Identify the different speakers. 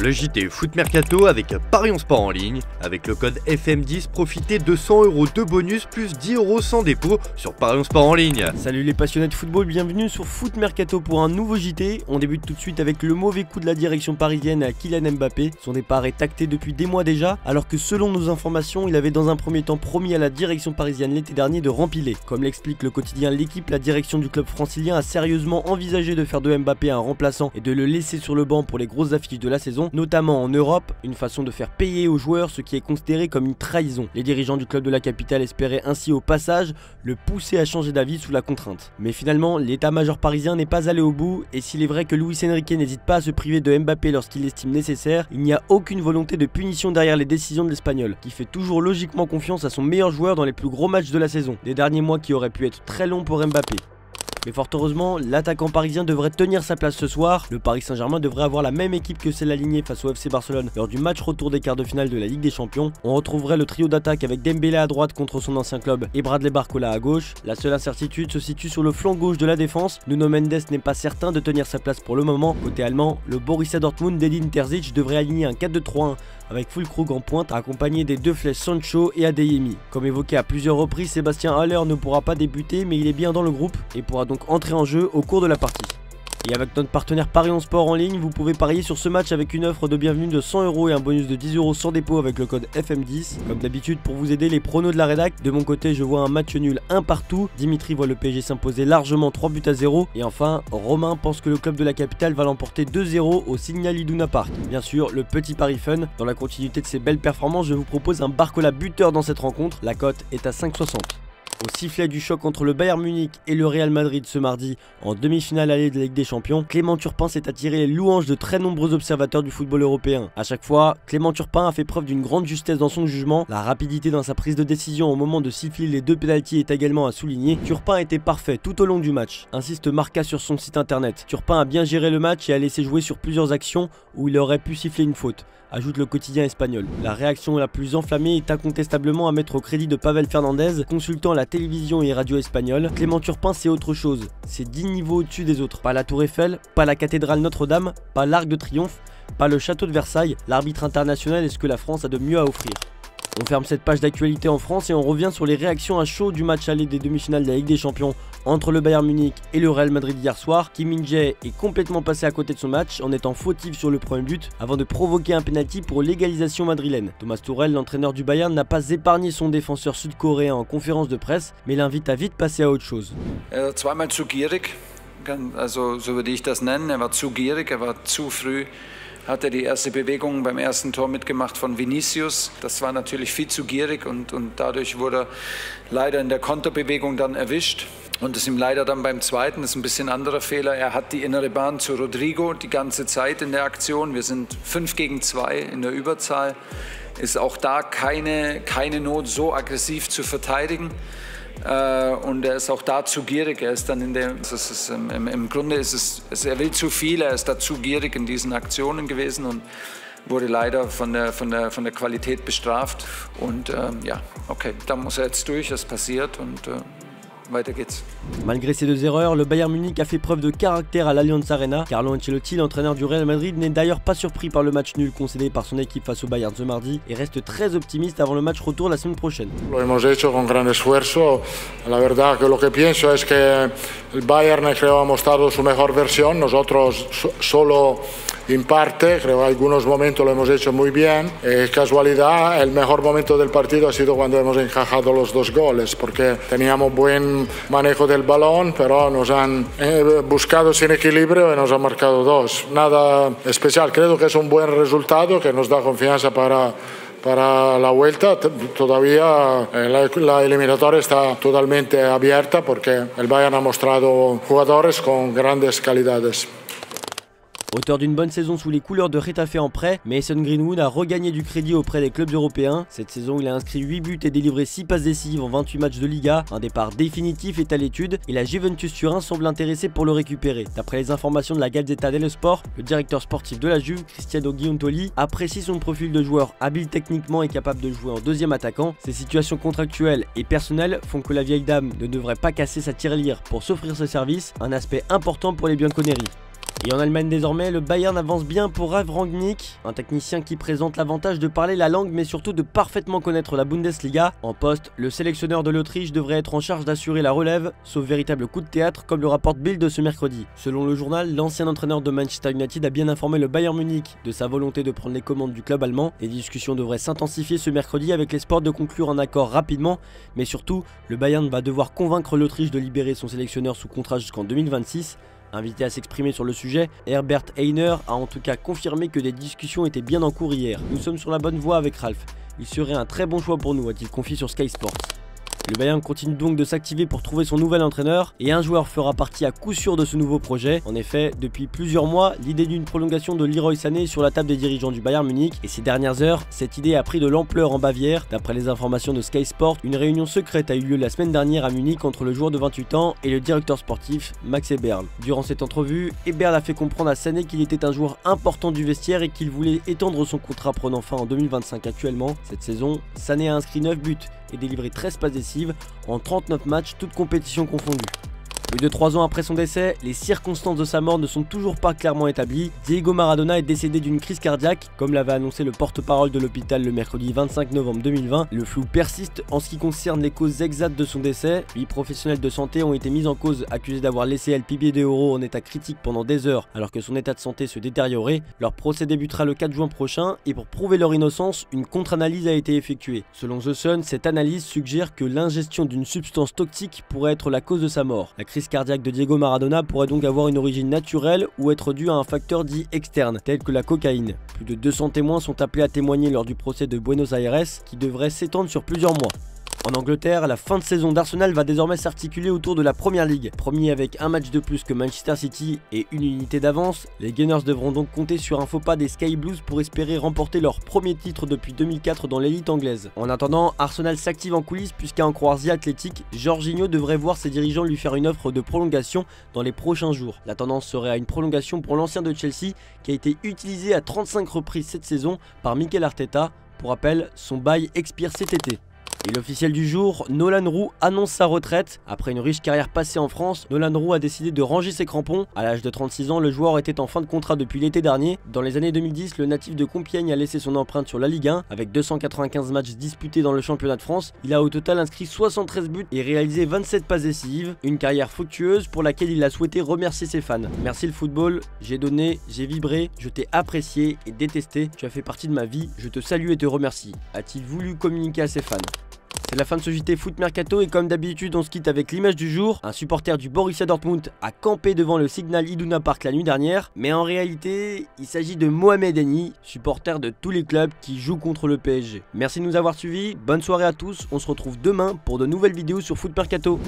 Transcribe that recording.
Speaker 1: Le JT Foot Mercato avec Parions Sport en ligne. Avec le code FM10, profitez de 100 € de bonus plus 10 € sans dépôt sur Parions Sport en ligne.
Speaker 2: Salut les passionnés de football, bienvenue sur Foot Mercato pour un nouveau JT. On débute tout de suite avec le mauvais coup de la direction parisienne à Kylian Mbappé. Son départ est acté depuis des mois déjà, alors que selon nos informations, il avait dans un premier temps promis à la direction parisienne l'été dernier de rempiler. Comme l'explique le quotidien L'équipe, la direction du club francilien a sérieusement envisagé de faire de Mbappé un remplaçant et de le laisser sur le banc pour les grosses affiches de la saison, notamment en Europe, une façon de faire payer aux joueurs ce qui est considéré comme une trahison. Les dirigeants du club de la capitale espéraient ainsi au passage le pousser à changer d'avis sous la contrainte. Mais finalement, l'état-major parisien n'est pas allé au bout, et s'il est vrai que Luis Enrique n'hésite pas à se priver de Mbappé lorsqu'il l'estime nécessaire, il n'y a aucune volonté de punition derrière les décisions de l'Espagnol, qui fait toujours logiquement confiance à son meilleur joueur dans les plus gros matchs de la saison. Des derniers mois qui auraient pu être très longs pour Mbappé. Mais fort heureusement, l'attaquant parisien devrait tenir sa place ce soir. Le Paris Saint-Germain devrait avoir la même équipe que celle alignée face au FC Barcelone lors du match retour des quarts de finale de la Ligue des Champions. On retrouverait le trio d'attaque avec Dembélé à droite contre son ancien club et Bradley Barcola à gauche. La seule incertitude se situe sur le flanc gauche de la défense. Nuno Mendes n'est pas certain de tenir sa place pour le moment. Côté allemand, le Borussia Dortmund d'Edin Terzic devrait aligner un 4-2-3-1 avec Füllkrug en pointe, accompagné des deux flèches Sancho et Adeyemi. Comme évoqué à plusieurs reprises, Sébastien Haller ne pourra pas débuter, mais il est bien dans le groupe et pourra donc entrer en jeu au cours de la partie. Et avec notre partenaire Parions Sport en ligne, vous pouvez parier sur ce match avec une offre de bienvenue de 100 € et un bonus de 10 € sans dépôt avec le code FM10. Comme d'habitude, pour vous aider, les pronos de la rédac. De mon côté, je vois un match nul 1 partout. Dimitri voit le PSG s'imposer largement 3-0. Et enfin, Romain pense que le club de la capitale va l'emporter 2-0 au Signal Iduna Park. Bien sûr, le petit pari fun. Dans la continuité de ses belles performances, je vous propose un Barcola buteur dans cette rencontre. La cote est à 5,60. Au sifflet du choc entre le Bayern Munich et le Real Madrid ce mardi en demi-finale allée de la Ligue des Champions, Clément Turpin s'est attiré les louanges de très nombreux observateurs du football européen. A chaque fois, Clément Turpin a fait preuve d'une grande justesse dans son jugement, la rapidité dans sa prise de décision au moment de siffler les deux pénaltys est également à souligner. Turpin était parfait tout au long du match, insiste Marca sur son site internet. Turpin a bien géré le match et a laissé jouer sur plusieurs actions où il aurait pu siffler une faute, ajoute le quotidien espagnol. La réaction la plus enflammée est incontestablement à mettre au crédit de Pavel Fernandez, consultant la télévision et radio espagnole. Clément Turpin, c'est autre chose, c'est 10 niveaux au-dessus des autres. Pas la Tour Eiffel, pas la cathédrale Notre-Dame, pas l'Arc de Triomphe, pas le château de Versailles, l'arbitre international est ce que la France a de mieux à offrir. On ferme cette page d'actualité en France et on revient sur les réactions à chaud du match aller des demi-finales de la Ligue des Champions entre le Bayern Munich et le Real Madrid hier soir. Kim Min-jae est complètement passé à côté de son match en étant fautif sur le premier but avant de provoquer un penalty pour l'égalisation madrilène. Thomas Tuchel, l'entraîneur du Bayern, n'a pas épargné son défenseur sud-coréen en conférence de presse, mais l'invite à vite passer à autre chose.
Speaker 3: Zweimal zu gierig, also so würde ich das nennen. War zu gierig, war zu früh. Hat die erste Bewegung beim ersten Tor mitgemacht von Vinicius. Das war natürlich viel zu gierig und dadurch wurde er leider in der Konterbewegung dann erwischt. Und es ihm leider dann beim zweiten, das ist ein bisschen anderer Fehler, er hat die innere Bahn zu Rodrigo die ganze Zeit in der Aktion. Wir sind 5 gegen 2 in der Überzahl. Ist auch da keine Not, so aggressiv zu verteidigen. Und er ist auch da zu gierig, er ist dann im Grunde er will zu viel, er ist da zu gierig in diesen Aktionen gewesen und wurde leider von der Qualität bestraft. Und ja, okay, da muss er jetzt durch, das passiert und weiter geht's.
Speaker 2: Malgré ces deux erreurs, le Bayern Munich a fait preuve de caractère à l'Allianz Arena. Carlo Ancelotti, l'entraîneur du Real Madrid, n'est d'ailleurs pas surpris par le match nul concédé par son équipe face au Bayern ce mardi et reste très optimiste avant le match retour la semaine prochaine.
Speaker 4: Lo hemos hecho con gran esfuerzo. La verdad que lo que pienso es que el Bayern creo ha mostrado su mejor versión. Nosotros solo en parte, creo que algunos momentos lo hemos hecho muy bien. Casualidad, el mejor momento del partido ha sido cuando hemos encajado los 2 goles, porque teníamos buen manejo del balón, pero nos han buscado sin equilibrio y nos han marcado 2. Nada especial, creo que es un buen resultado que nos da confianza para la vuelta. Todavía la eliminatoria está totalmente abierta porque el Bayern ha mostrado jugadores con grandes calidades.
Speaker 2: Auteur d'une bonne saison sous les couleurs de Getafe en prêt, Mason Greenwood a regagné du crédit auprès des clubs européens. Cette saison, il a inscrit 8 buts et délivré 6 passes décisives en 28 matchs de Liga. Un départ définitif est à l'étude et la Juventus Turin semble intéressée pour le récupérer. D'après les informations de la Gazzetta dello Sport, le directeur sportif de la Juve, Cristiano Giuntoli, apprécie son profil de joueur habile techniquement et capable de jouer en deuxième attaquant. Ces situations contractuelles et personnelles font que la vieille dame ne devrait pas casser sa tirelire pour s'offrir ce service, un aspect important pour les Bianconeri. Et en Allemagne désormais, le Bayern avance bien pour Ralf Rangnick, un technicien qui présente l'avantage de parler la langue mais surtout de parfaitement connaître la Bundesliga. En poste, le sélectionneur de l'Autriche devrait être en charge d'assurer la relève, sauf véritable coup de théâtre comme le rapporte Bild ce mercredi. Selon le journal, l'ancien entraîneur de Manchester United a bien informé le Bayern Munich de sa volonté de prendre les commandes du club allemand. Les discussions devraient s'intensifier ce mercredi avec l'espoir de conclure un accord rapidement, mais surtout, le Bayern va devoir convaincre l'Autriche de libérer son sélectionneur sous contrat jusqu'en 2026. Invité à s'exprimer sur le sujet, Herbert Heiner a en tout cas confirmé que des discussions étaient bien en cours hier. Nous sommes sur la bonne voie avec Ralf. Il serait un très bon choix pour nous, a-t-il confié sur Sky Sports. Le Bayern continue donc de s'activer pour trouver son nouvel entraîneur et un joueur fera partie à coup sûr de ce nouveau projet. En effet, depuis plusieurs mois, l'idée d'une prolongation de Leroy Sané est sur la table des dirigeants du Bayern Munich et ces dernières heures, cette idée a pris de l'ampleur en Bavière. D'après les informations de Sky Sport, une réunion secrète a eu lieu la semaine dernière à Munich entre le joueur de 28 ans et le directeur sportif Max Eberl. Durant cette entrevue, Eberl a fait comprendre à Sané qu'il était un joueur important du vestiaire et qu'il voulait étendre son contrat prenant fin en 2025 actuellement. Cette saison, Sané a inscrit 9 buts et délivré 13 passes décisives en 39 matchs, toutes compétitions confondues. Plus de 3 ans après son décès, les circonstances de sa mort ne sont toujours pas clairement établies. Diego Maradona est décédé d'une crise cardiaque, comme l'avait annoncé le porte-parole de l'hôpital le mercredi 25 novembre 2020. Le flou persiste en ce qui concerne les causes exactes de son décès. 8 professionnels de santé ont été mis en cause, accusés d'avoir laissé El Pibe de Oro en état critique pendant des heures alors que son état de santé se détériorait. Leur procès débutera le 4 juin prochain et pour prouver leur innocence, une contre-analyse a été effectuée. Selon The Sun, cette analyse suggère que l'ingestion d'une substance toxique pourrait être la cause de sa mort. La crise cardiaque de Diego Maradona pourrait donc avoir une origine naturelle ou être due à un facteur dit externe, tel que la cocaïne. Plus de 200 témoins sont appelés à témoigner lors du procès de Buenos Aires, qui devrait s'étendre sur plusieurs mois. En Angleterre, la fin de saison d'Arsenal va désormais s'articuler autour de la Premier League. Premier avec un match de plus que Manchester City et une unité d'avance, les Gunners devront donc compter sur un faux pas des Sky Blues pour espérer remporter leur premier titre depuis 2004 dans l'élite anglaise. En attendant, Arsenal s'active en coulisses puisqu'à en croire The Athletic, Jorginho devrait voir ses dirigeants lui faire une offre de prolongation dans les prochains jours. La tendance serait à une prolongation pour l'ancien de Chelsea qui a été utilisé à 35 reprises cette saison par Mikel Arteta. Pour rappel, son bail expire cet été. Et l'officiel du jour, Nolan Roux annonce sa retraite. Après une riche carrière passée en France, Nolan Roux a décidé de ranger ses crampons. À l'âge de 36 ans, le joueur était en fin de contrat depuis l'été dernier. Dans les années 2010, le natif de Compiègne a laissé son empreinte sur la Ligue 1. Avec 295 matchs disputés dans le championnat de France, il a au total inscrit 73 buts et réalisé 27 passes décisives. Une carrière fructueuse pour laquelle il a souhaité remercier ses fans. Merci le football, j'ai donné, j'ai vibré, je t'ai apprécié et détesté. Tu as fait partie de ma vie, je te salue et te remercie. A-t-il voulu communiquer à ses fans? C'est la fin de ce JT Foot Mercato et comme d'habitude on se quitte avec l'image du jour. Un supporter du Borussia Dortmund a campé devant le Signal Iduna Park la nuit dernière, mais en réalité il s'agit de Mohamed Eni, supporter de tous les clubs qui jouent contre le PSG. Merci de nous avoir suivis, bonne soirée à tous, on se retrouve demain pour de nouvelles vidéos sur Foot Mercato.